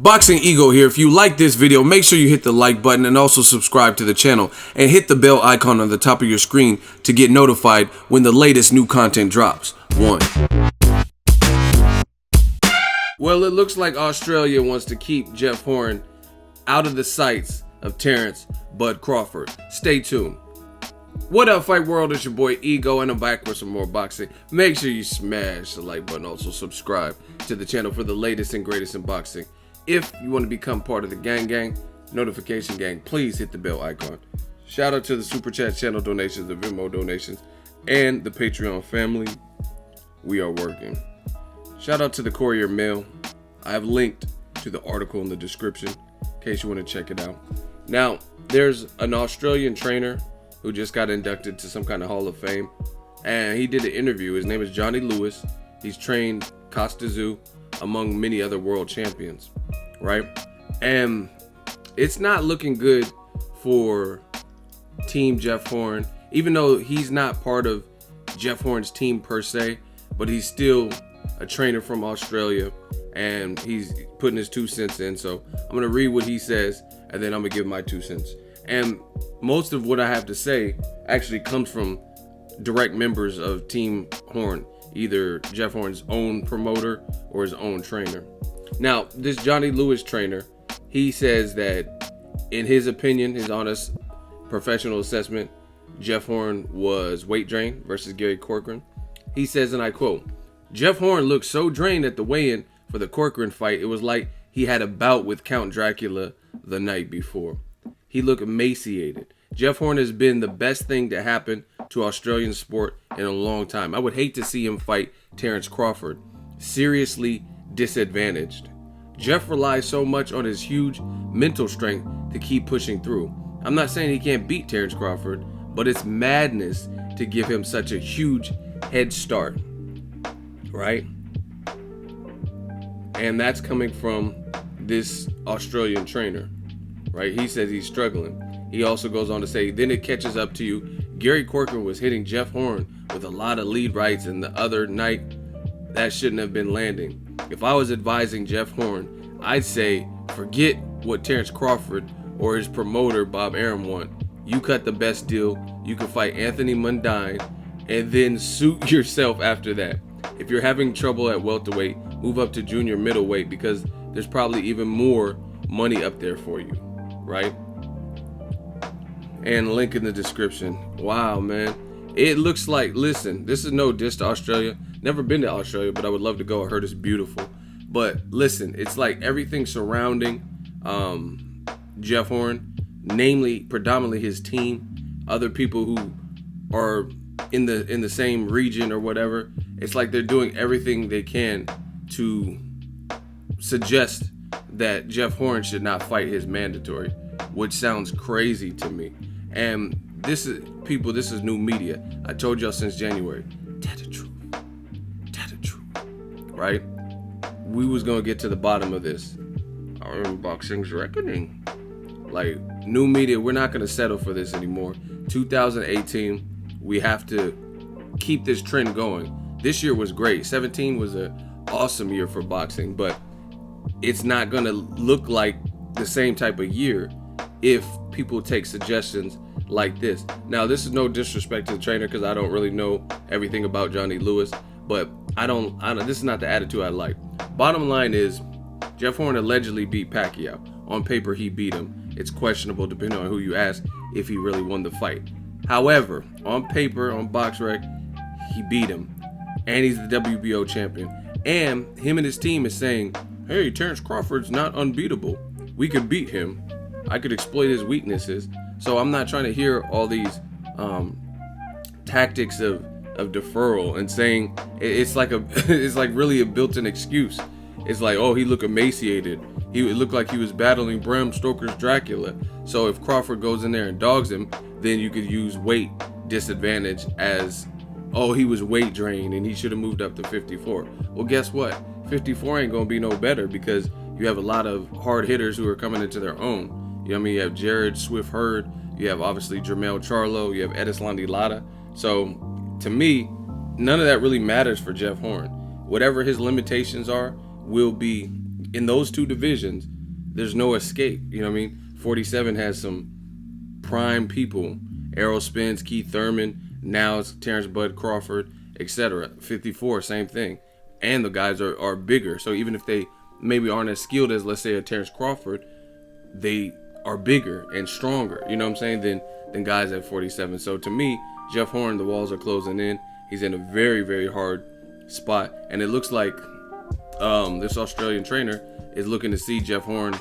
Boxing Ego here. If you like this video, make sure you hit the like button and also subscribe to the channel and hit the bell icon on the top of your screen to get notified when the latest new content drops. Well, it looks like Australia wants to keep Jeff Horn out of the sights of Terrence Bud Crawford. Stay tuned. What up, Fight World? It's your boy Ego, and I'm back with some more boxing. Make sure you smash the like button. Also subscribe to the channel for the latest and greatest in boxing. If you want to become part of the gang, notification gang, please hit the bell icon. Shout out to the Super Chat channel donations, the Venmo donations, and the Patreon family. We are working. Shout out to the Courier Mail. I have linked to the article in the description in case you want to check it out. Now, there's an Australian trainer who just got inducted to some kind of Hall of Fame, and he did an interview. His name is Johnny Lewis. He's trained Costa Tszyu among many other world champions, right? And it's not looking good for Team Jeff Horn, even though he's not part of Jeff Horn's team per se, but he's still a trainer from Australia, and he's putting his 2 cents in. So I'm gonna read what he says, and then I'm gonna give my 2 cents. And most of what I have to say actually comes from direct members of Team Horn, either Jeff Horn's own promoter or his own trainer. Now, this Johnny Lewis trainer, he says that in his opinion, his honest professional assessment, Jeff Horn was weight drained versus Gary Corcoran. He says, and I quote, "Jeff Horn looked so drained at the weigh-in for the Corcoran fight, it was like he had a bout with Count Dracula the night before. He looked emaciated. Jeff Horn has been the best thing to happen to Australian sport in a long time. I would hate to see him fight Terrence Crawford. Seriously disadvantaged. Jeff relies so much on his huge mental strength to keep pushing through. I'm not saying he can't beat Terrence Crawford, but it's madness to give him such a huge head start." Right? And that's coming from this Australian trainer, right? He says he's struggling. He also goes on to say, then it catches up to you. Gary Corcoran was hitting Jeff Horn with a lot of lead rights, and the other night that shouldn't have been landing. If I was advising Jeff Horn, I'd say forget what Terrence Crawford or his promoter Bob Arum want. You cut the best deal. You can fight Anthony Mundine and then suit yourself after that. If you're having trouble at welterweight, move up to junior middleweight, because there's probably even more money up there for you, right? And link in the description. Wow, man. It looks like, listen, this is no diss to Australia. Never been to Australia, but I would love to go. I heard it's beautiful. But listen, it's like everything surrounding Jeff Horn, namely predominantly his team, other people who are in the same region or whatever. It's like they're doing everything they can to suggest that Jeff Horn should not fight his mandatory, which sounds crazy to me. And this is, people, this is new media. I told y'all since January. Tell the truth. Tell the truth. Right? We was gonna get to the bottom of this. Our unboxing's reckoning. Like, new media, we're not gonna settle for this anymore. 2018, we have to keep this trend going. This year was great. 17 was an awesome year for boxing, but it's not gonna look like the same type of year if people take suggestions like this. Now, this is no disrespect to the trainer, because I don't really know everything about Johnny Lewis, but I don't, this is not the attitude I like. Bottom line is, Jeff Horn allegedly beat Pacquiao. On paper, he beat him. It's questionable, depending on who you ask, if he really won the fight. However, on paper, on BoxRec, he beat him, and he's the WBO champion. And him and his team is saying, hey, Terrence Crawford's not unbeatable. We could beat him. I could exploit his weaknesses. So I'm not trying to hear all these tactics of deferral and saying it's like it's like really a built-in excuse. It's like, oh, he looked emaciated. It looked like he was battling Bram Stoker's Dracula. So if Crawford goes in there and dogs him, then you could use weight disadvantage as, oh, he was weight drained and he should have moved up to 54. Well, guess what? 54 ain't gonna be no better, because you have a lot of hard hitters who are coming into their own. You know what I mean? You have Jared Swift Hurd, you have obviously Jermell Charlo, you have Erislandy Lara. So to me, none of that really matters for Jeff Horn. Whatever his limitations are will be in those two divisions, there's no escape. You know what I mean? 47 has some prime people. Errol Spence, Keith Thurman, now it's Terrence Bud Crawford, etc. 54, same thing. And the guys are bigger. So even if they maybe aren't as skilled as, let's say, a Terrence Crawford, they are bigger and stronger, you know what I'm saying, than guys at 47. So to me, Jeff Horn, the walls are closing in. He's in a very, very hard spot. And it looks like this Australian trainer is looking to see Jeff Horn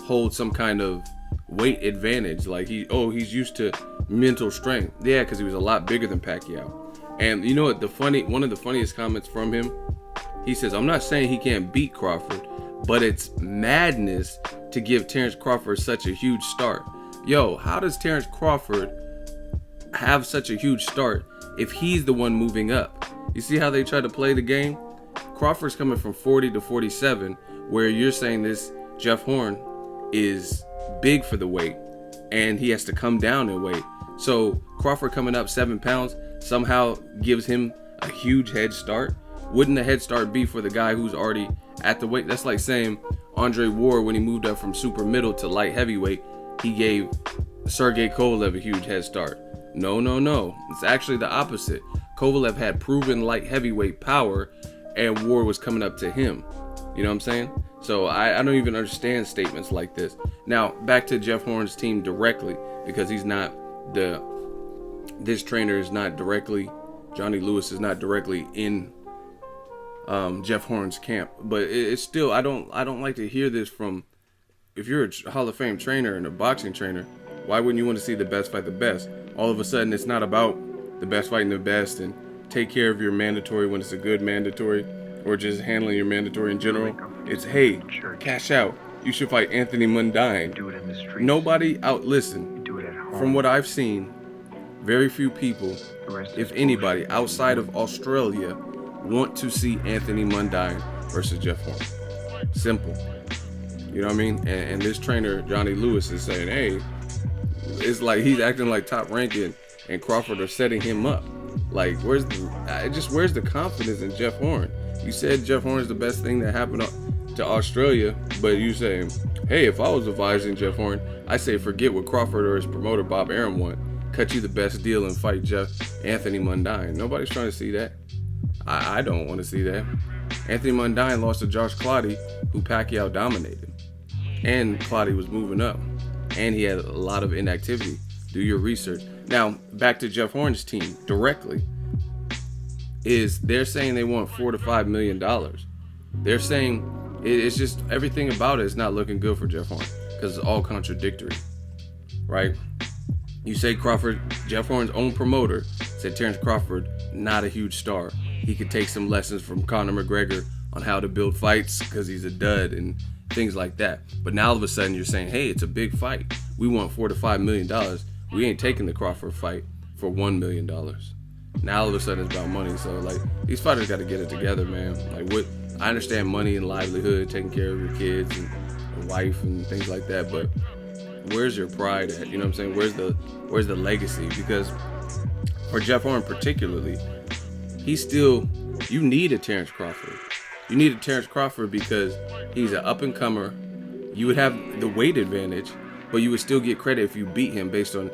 hold some kind of weight advantage. Like he's used to mental strength. Yeah, because he was a lot bigger than Pacquiao. And you know what, one of the funniest comments from him, he says, I'm not saying he can't beat Crawford, but it's madness to give Terrence Crawford such a huge start. Yo, how does Terrence Crawford have such a huge start if he's the one moving up? You see how they try to play the game? Crawford's coming from 40 to 47, where you're saying this Jeff Horn is big for the weight and he has to come down in weight. So Crawford coming up 7 pounds somehow gives him a huge head start. Wouldn't the head start be for the guy who's already at the weight? That's like saying Andre Ward, when he moved up from super middle to light heavyweight, he gave Sergey Kovalev a huge head start. No. It's actually the opposite. Kovalev had proven light heavyweight power and Ward was coming up to him. You know what I'm saying? So I don't even understand statements like this. Now, back to Jeff Horn's team directly, because this trainer is not directly, Johnny Lewis is not directly in Jeff Horn's camp. But it's still, I don't like to hear this from, if you're a Hall of Fame trainer and a boxing trainer, why wouldn't you want to see the best fight the best? All of a sudden, it's not about the best fighting the best and take care of your mandatory when it's a good mandatory, or just handling your mandatory in general. It's, hey, cash out. You should fight Anthony Mundine. Nobody listen, from what I've seen, very few people, if anybody, outside of Australia, want to see Anthony Mundine versus Jeff Horn. Simple. You know what I mean? And this trainer, Johnny Lewis, is saying, hey, it's like he's acting like Top Ranking and Crawford are setting him up. Like, where's the confidence in Jeff Horn? You said Jeff Horn is the best thing that happened to Australia, but you say, hey, if I was advising Jeff Horn, I say forget what Crawford or his promoter Bob Arum want. Cut you the best deal and fight Anthony Mundine. Nobody's trying to see that. I don't want to see that. Anthony Mundine lost to Josh Clottey, who Pacquiao dominated. And Clottey was moving up. And he had a lot of inactivity. Do your research. Now, back to Jeff Horn's team directly. They're saying they want $4 to $5 million. They're saying it's just everything about it is not looking good for Jeff Horn because it's all contradictory, right? You say Jeff Horn's own promoter said Terrence Crawford, not a huge star. He could take some lessons from Conor McGregor on how to build fights because he's a dud and things like that. But now all of a sudden you're saying, hey, it's a big fight. We want $4 to $5 million. We ain't taking the Crawford fight for $1 million. Now all of a sudden it's about money. So like these fighters got to get it together, man. Like I understand money and livelihood, taking care of your kids and wife and things like that, but where's your pride at? You know what I'm saying? Where's the legacy? Because for Jeff Horn particularly, you need a Terrence Crawford. You need a Terrence Crawford because he's an up-and-comer. You would have the weight advantage, but you would still get credit if you beat him based on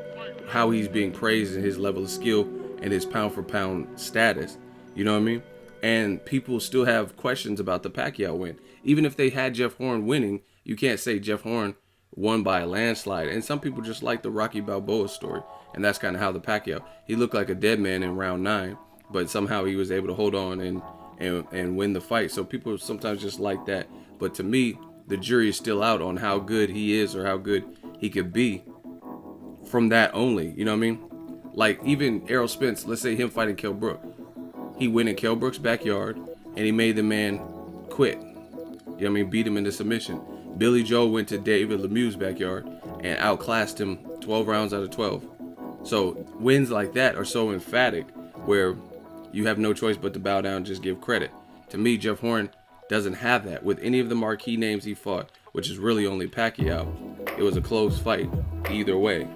how he's being praised and his level of skill and his pound-for-pound status. You know what I mean? And people still have questions about the Pacquiao win. Even if they had Jeff Horn winning, you can't say Jeff Horn won by a landslide. And some people just like the Rocky Balboa story. And that's kind of how the Pacquiao, he looked like a dead man in round 9, but somehow he was able to hold on and win the fight. So people sometimes just like that. But to me, the jury is still out on how good he is or how good he could be from that only. You know what I mean? Like even Errol Spence, let's say him fighting Kell Brook. He went in Kell Brook's backyard and he made the man quit. You know what I mean? Beat him into submission. Billy Joe went to David Lemieux's backyard and outclassed him 12 rounds out of 12. So wins like that are so emphatic where you have no choice but to bow down and just give credit. To me, Jeff Horn doesn't have that. With any of the marquee names he fought, which is really only Pacquiao, it was a close fight either way.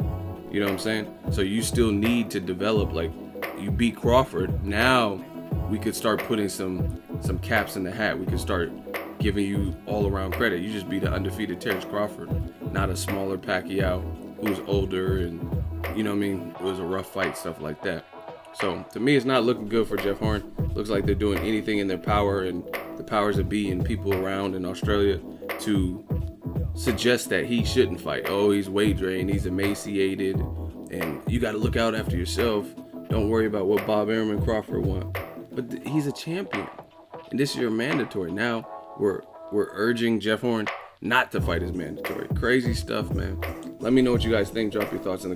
You know what I'm saying? So you still need to develop, like you beat Crawford. Now we could start putting some caps in the hat. We could start giving you all around credit. You just beat an undefeated Terrence Crawford, not a smaller Pacquiao who's older and, you know what I mean, it was a rough fight, stuff like that. So to me, it's not looking good for Jeff Horn. Looks like they're doing anything in their power and the powers that be and people around in Australia to suggest that he shouldn't fight. Oh, he's weight drained, he's emaciated, and you got to look out after yourself. Don't worry about what Bob Arum Crawford want. But he's a champion, and this is your mandatory. Now we're urging Jeff Horn not to fight his mandatory. Crazy stuff, man. Let me know what you guys think. Drop your thoughts in the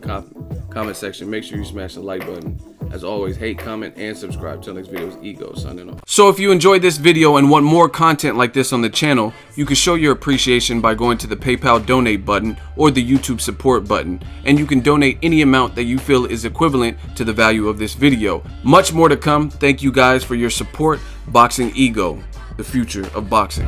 comment section. Make sure you smash the like button. As always, hate, comment, and subscribe. Till next video, it's Ego signing off. So if you enjoyed this video and want more content like this on the channel, you can show your appreciation by going to the PayPal donate button or the YouTube support button, and you can donate any amount that you feel is equivalent to the value of this video. Much more to come. Thank you guys for your support. Boxing Ego, the future of boxing.